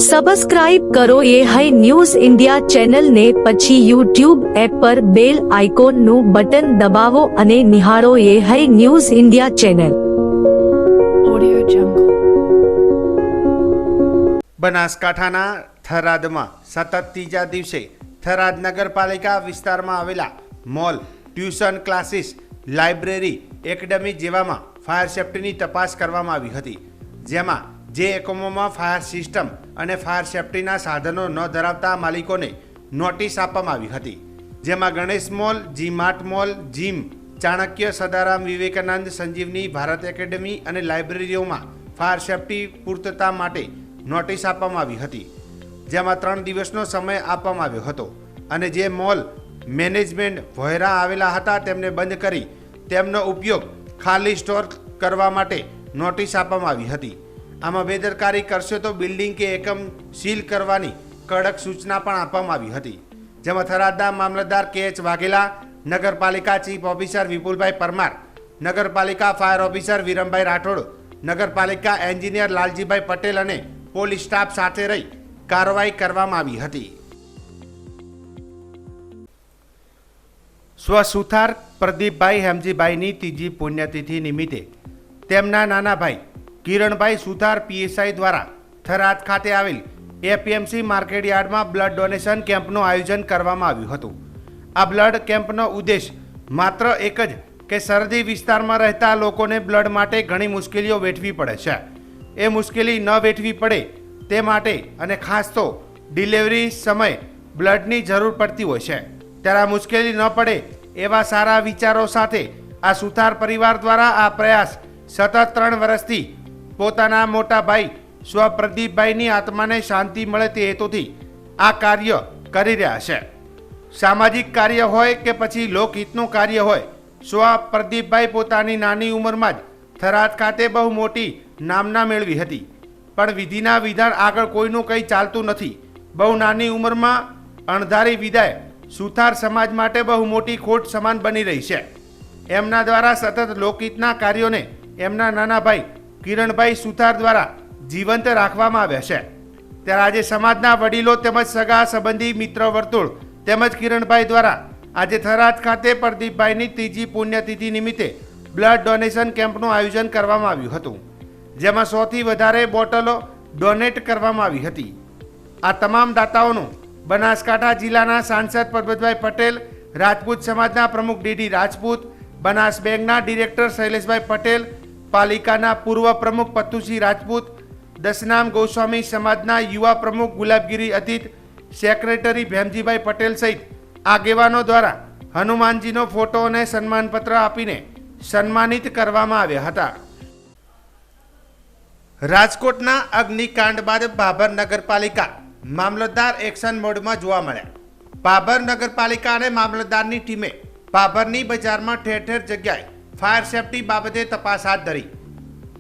Subscribe કરો એ high news India ચેનલને, પછી યુટ્યુબ એપ પર બેલ આઇકોનનું બટન દબાવો અને નિહાળો એ high news India channel. Audio Jungle. બનાસકાંઠાના થરાદમાં સતત ત્રીજા દિવસે થરાદ નગરપાલિકા વિસ્તારમાં આવેલા mall, tuition classes, library, academy જેવામાં ફાયર સેફ્ટીની તપાસ કરવામાં આવી હતી, જેમાં જે એકમોમાં ફાયર સિસ્ટમ અને ફાયર સેફ્ટીના સાધનો ન ધરાવતા માલિકોને નોટિસ આપવામાં આવી હતી, જેમાં Ganesh mall, G mart mall, gym, Chanakya, Sadaram, Vivekanand, Sanjivani, Bharat academy અને લાઇબ્રેરીઓમાં ફાયર સેફ્ટી પૂર્તતા માટે નોટિસ આપવામાં આવી હતી, જેમાં 3 દિવસનો સમય આપવામાં આવ્યો હતો અને જે મોલ મેનેજમેન્ટ વહેરા આવેલા હતા તેમને બંધ કરી તેમનો ઉપયોગ ખાલી સ્ટોર કરવા માટે નોટિસ આપવામાં આવી હતી. આમાં બેદરકારી કરશે તો બિલ્ડિંગ કે એકમ સીલ કરવાની કડક સૂચના પણ આપવામાં આવી હતી, જેમાં થરાદના મામલતદાર કે.એચ. વાઘેલા, નગરપાલિકા ચીફ ઓફિસર વિપુલભાઈ પરમાર, નગરપાલિકા ફાયર ઓફિસર વિરમભાઈ રાઠોડ, નગરપાલિકા એન્જિનિયર લાલજીભાઈ પટેલ અને પોલીસ સ્ટાફ સાથે રહી કાર્યવાહી કરવામાં આવી હતી. સ્વસુથાર પ્રદીપભાઈ હેમજીભાઈની ત્રીજી પુણ્યતિથિ નિમિત્તે તેમના નાના ભાઈ કિરણભાઈ સુથાર પીએસઆઈ દ્વારા થરાદ ખાતે આવેલ એપીએમસી માર્કેટયાર્ડમાં બ્લડ ડોનેશન કેમ્પનું આયોજન કરવામાં આવ્યું હતું. આ બ્લડ કેમ્પનો ઉદ્દેશ માત્ર એક જ કે સરહદી વિસ્તારમાં રહેતા લોકોને બ્લડ માટે ઘણી મુશ્કેલીઓ વેઠવી પડે છે, એ મુશ્કેલી ન વેઠવી પડે તે માટે અને ખાસ તો ડિલિવરી સમયે બ્લડની જરૂર પડતી હોય છે, ત્યારે આ મુશ્કેલી ન પડે એવા સારા વિચારો સાથે આ સુથાર પરિવાર દ્વારા આ પ્રયાસ સતત 3 વર્ષથી પોતાના મોટા ભાઈ સ્વ પ્રદીપભાઈની આત્માને શાંતિ મળે તે હેતુથી આ કાર્ય કરી રહ્યા છે. સામાજિક કાર્ય હોય કે પછી લોકહિતનું કાર્ય હોય, સ્વ પ્રદીપભાઈ પોતાની નાની ઉંમરમાં જ થરાદ ખાતે બહુ મોટી નામના મેળવી હતી, પણ વિધિના વિધાન આગળ કોઈનું કંઈ ચાલતું નથી. બહુ નાની ઉંમરમાં અણધારી વિદાય સુથાર સમાજ માટે બહુ મોટી ખોટ સમાન બની રહી છે. એમના દ્વારા સતત લોકહિતના કાર્યોને એમના નાના ભાઈ કિરણભાઈ સુથાર દ્વારા જીવંત રાખવામાં આવ્યા છે, ત્યારે આજે સમાજના વડીલો તેમજ સગા સંબંધી મિત્ર વર્તુળ તેમજ કિરણભાઈ દ્વારા આજે થરાદ ખાતે પ્રદીપભાઈની ત્રીજી પુણ્યતિથિ નિમિત્તે બ્લડ ડોનેશન કેમ્પનું આયોજન કરવામાં આવ્યું હતું, જેમાં 100થી વધારે બોટલો ડોનેટ કરવામાં આવી હતી. આ તમામ દાતાઓનું બનાસકાંઠા જિલ્લાના સાંસદ પરબતભાઈ પટેલ, રાજપૂત સમાજના પ્રમુખ ડીડી રાજપૂત, બનાસ બેંકના ડિરેક્ટર શૈલેષભાઈ પટેલ, પાલિકાના પૂર્વ પ્રમુખ પતુસિંહ રાજપૂત, દશનામ ગોસ્વામી સમાજના યુવા પ્રમુખ ગુલાબગીરી અતીત, સેક્રેટરી ભેમજીભાઈ પટેલ સહિત આગેવાનો દ્વારા હનુમાનજીનો ફોટો અને સન્માનપત્ર આપીને સન્માનિત કરવામાં આવ્યા હતા. રાજકોટના અગ્નિકાંડ બાદ ભાભર નગરપાલિકા મામલતદાર એક્શન મોડમાં જોવા મળ્યા. ભાભર નગરપાલિકા અને મામલતદારની ટીમે ભાભરની બજારમાં ઠેર ઠેર જગ્યાએ ફાયર સેફ્ટી બાબતે તપાસ હાથ ધરી.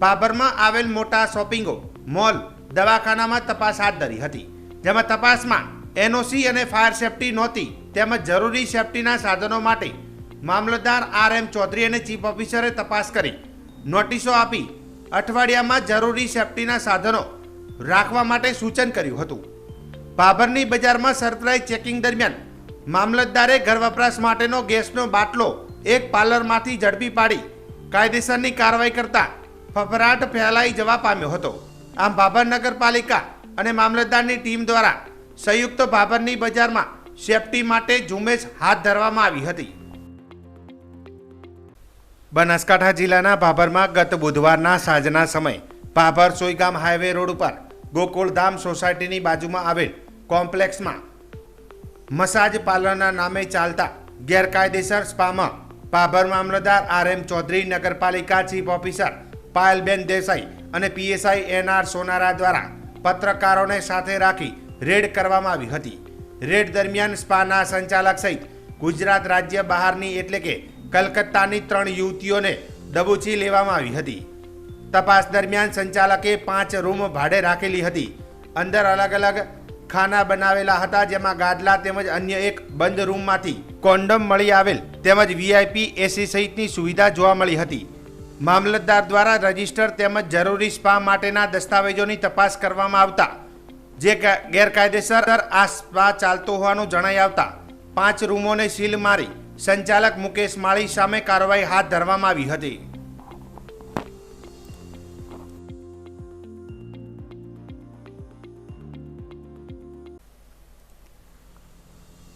ભાભરમાં આવેલ મોટા શોપિંગો, મોલ, દવાખાનામાં તપાસ હાથ ધરી હતી, જેમાં તપાસમાં એનઓસી અને ફાયર સેફ્ટી નહોતી, તેમજ જરૂરી સેફ્ટીના સાધનો માટે મામલતદાર આર.એમ. ચૌધરી અને ચીફ ઓફિસરે તપાસ કરી નોટિસો આપી અઠવાડિયામાં જરૂરી સેફ્ટીના સાધનો રાખવા માટે સૂચન કર્યું હતું. ભાભરની બજારમાં સરપ્રાઇઝ ચેકિંગ દરમિયાન મામલતદારે ઘર વપરાશ માટેનો ગેસનો બાટલો એક પાર્લરમાંથી ઝડપી પાડી કાયદેસરની કાર્યવાહી કરતા ફફડાટ ફેલાઈ જવા પામ્યો હતો. આમ ભાભર નગરપાલિકા અને મામલતદારની ટીમ દ્વારા સંયુક્ત ભાભરની બજારમાં સેફ્ટી માટે ઝુંબેશ હાથ ધરવામાં આવી હતી. બનાસકાંઠા જિલ્લાના ભાભરમાં ગત બુધવારના સાંજના સમયે ભાભર સોઈગામ હાઈવે રોડ ઉપર ગોકુળધામ સોસાયટીની બાજુમાં આવેલ કોમ્પ્લેક્સમાં મસાજ પાર્લરના નામે ચાલતા ગેરકાયદેસર સ્પામાં ભાભર મામલતદાર આર.એમ. ચૌધરી, નગરપાલિકા ચીફ ઓફિસર પાયલબેન દેસાઈ અને પીએસઆઈ એન.આર. સોનારા દ્વારા પત્રકારોને સાથે રાખી રેડ કરવામાં આવી હતી. રેડ દરમિયાન સ્પાના સંચાલક સહિત ગુજરાત રાજ્ય બહારની એટલે કે કલકત્તાની 3 યુવતીઓને દબોચી લેવામાં આવી હતી. તપાસ દરમિયાન સંચાલકે 5 રૂમ ભાડે રાખેલી હતી. અંદર અલગ અલગ ખાના બનાવેલા હતા, જેમાં ગાદલા તેમજ અન્ય એક બંધ રૂમમાંથી કોન્ડમ મળી આવેલ તેમજ વીઆઈપી એસી સહિતની સુવિધા જોવા મળી હતી. મામલતદાર દ્વારા રજીસ્ટર તેમજ જરૂરી સ્પા માટેના દસ્તાવેજોની તપાસ કરવામાં આવતા જે ગેરકાયદેસર આ સ્પા ચાલતો હોવાનું જણાઈ આવતા 5 રૂમોને સીલ મારી સંચાલક મુકેશ માળી સામે કાર્યવાહી હાથ ધરવામાં આવી હતી.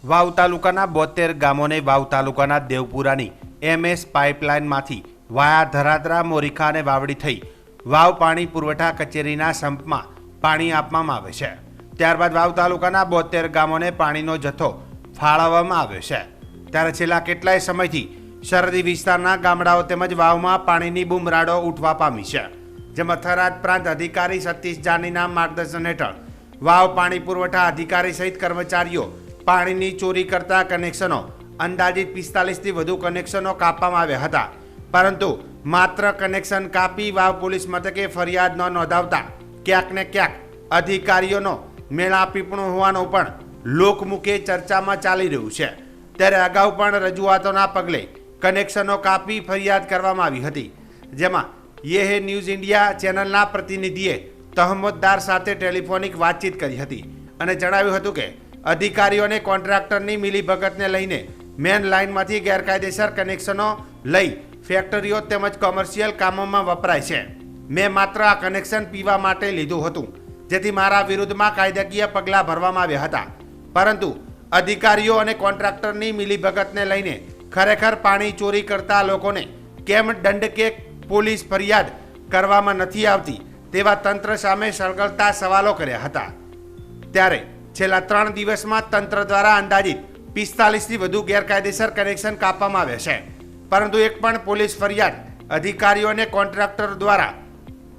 વાવ તાલુકાના 72 ગામોને વાવ તાલુકાના દેવપુરાની MS પાઇપલાઇનમાંથી વાયા ધરાદરા, મોરીખા અને વાવડી થઈ વાવ પાણી પુરવઠા કચેરીના સંપમાં પાણી આપવામાં આવે છે. ત્યારબાદ વાવ તાલુકાના 72 ગામોને પાણીનો જથ્થો ફાળવવામાં આવ્યો છે. ત્યારે છેલ્લા કેટલાય સમયથી સરહદી વિસ્તારના ગામડાઓ તેમજ વાવમાં પાણીની બૂમરાડો ઉઠવા પામી છે. જેમાં થરાદ પ્રાંત અધિકારી સતીશ જાનીના માર્ગદર્શન હેઠળ વાવ પાણી પુરવઠા અધિકારી સહિત કર્મચારીઓ પાણીની ચોરી કરતા કનેક્શનો અંદાજિત 45 થી વધુ કનેક્શનો કાપવામાં આવ્યા હતા. પરંતુ માત્ર કનેક્શન કાપી વાવ પોલીસ મથકે ફરિયાદ ન નોંધાવતા ક્યાંક ને ક્યાંક અધિકારીઓનો મેળાપીપણું હોવાનું પણ લોકમુખે ચર્ચામાં ચાલી રહ્યું છે. ત્યારે અગાઉ પણ રજૂઆતોના પગલે કનેક્શનો કાપી ફરિયાદ કરવામાં આવી હતી. જેમાં યે ન્યૂઝ ઇન્ડિયા ચેનલના પ્રતિનિધિએ તહમતદાર સાથે ટેલિફોનિક વાતચીત કરી હતી અને જણાવ્યું હતું કે અધિકારીઓને કોન્ટ્રાક્ટરની મિલીભગતને લઈને મેન લાઇનમાંથી ગેરકાયદેસર કનેક્શનો લઈ ફેક્ટરીઓ તેમજ કોમર્શિયલ કામોમાં વપરાય છે. મેં માત્ર આ કનેક્શન પીવા માટે લીધું હતું, જેથી મારા વિરુદ્ધમાં કાયદાકીય પગલાં ભરવામાં આવ્યા હતા. પરંતુ અધિકારીઓ અને કોન્ટ્રાક્ટરની મિલીભગતને લઈને ખરેખર પાણી ચોરી કરતા લોકોને કેમ દંડ કે પોલીસ ફરિયાદ કરવામાં નથી આવતી તેવા તંત્ર સામે સળગતા સવાલો કર્યા હતા. ત્યારે છેલ્લા 3 દિવસમાં તંત્ર દ્વારા અંદાજિત 45 થી વધુ ગેરકાયદેસર કનેક્શન કાપવામાં આવ્યા છે. પરંતુ એક પણ પોલીસ ફરિયાદ અધિકારીઓ અને કોન્ટ્રાક્ટર દ્વારા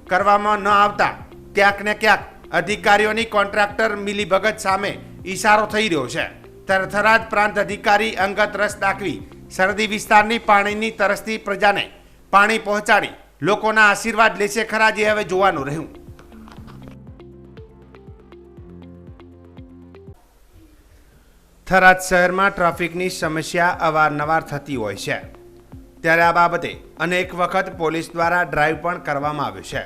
કરવામાં ન આવતા ક્યાંક ને ક્યાંક અધિકારીઓની કોન્ટ્રાક્ટર મિલીભગત સામે ઈશારો થઈ રહ્યો છે. ત્યારે થરાદ પ્રાંત અધિકારી અંગત રસ દાખવી સરહદી વિસ્તારની પાણીની તરસતી પ્રજાને પાણી પહોંચાડી લોકોના આશીર્વાદ લેશે ખરા, જે હવે જોવાનું રહ્યું. થરાદ શહેરમાં ટ્રાફિકની સમસ્યા અવારનવાર થતી હોય છે. ત્યારે આ બાબતે અનેક વખત પોલીસ દ્વારા ડ્રાઈવ પણ કરવામાં આવ્યો છે.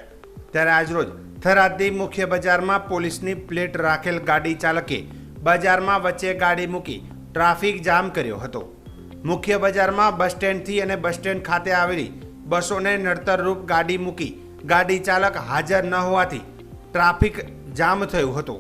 ત્યારે આજરોજ થરાદની મુખ્ય બજારમાં પોલીસની પ્લેટ રાખેલ ગાડી ચાલકે બજારમાં વચ્ચે ગાડી મૂકી ટ્રાફિક જામ કર્યો હતો. મુખ્ય બજારમાં બસ સ્ટેન્ડથી અને બસ સ્ટેન્ડ ખાતે આવેલી બસોને નડતરરૂપ ગાડી મૂકી ગાડી ચાલક હાજર ન હોવાથી ટ્રાફિક જામ થયું હતું.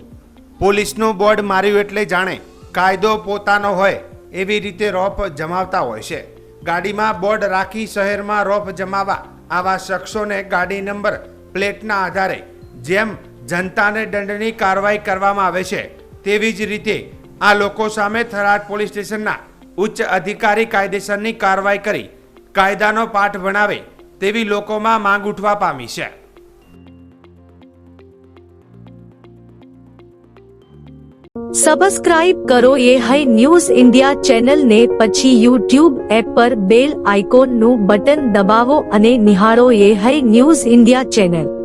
પોલીસનું બોર્ડ માર્યું એટલે જાણે કાયદો પોતાનો હોય એવી રીતે રોપ જમાવતા હોય છે. ગાડીમાં બોર્ડ રાખી શહેરમાં રોપ જમાવવા આવા શખ્સોને ગાડી નંબર પ્લેટના આધારે જેમ જનતાને દંડની કાર્યવાહી કરવામાં આવે છે તેવી જ રીતે આ લોકો સામે થરાદ પોલીસ સ્ટેશનના ઉચ્ચ અધિકારી કાયદેસરની કાર્યવાહી કરી કાયદાનો પાઠ ભણાવે તેવી લોકોમાં માંગ ઉઠવા પામી છે. सब्सक्राइब करो ये है न्यूज़ इंडिया चैनल ने પછી YouTube એપ પર બેલ આઇકોન નું બટન દબાવો અને નિહાળો ये है न्यूज़ इंडिया चैनल.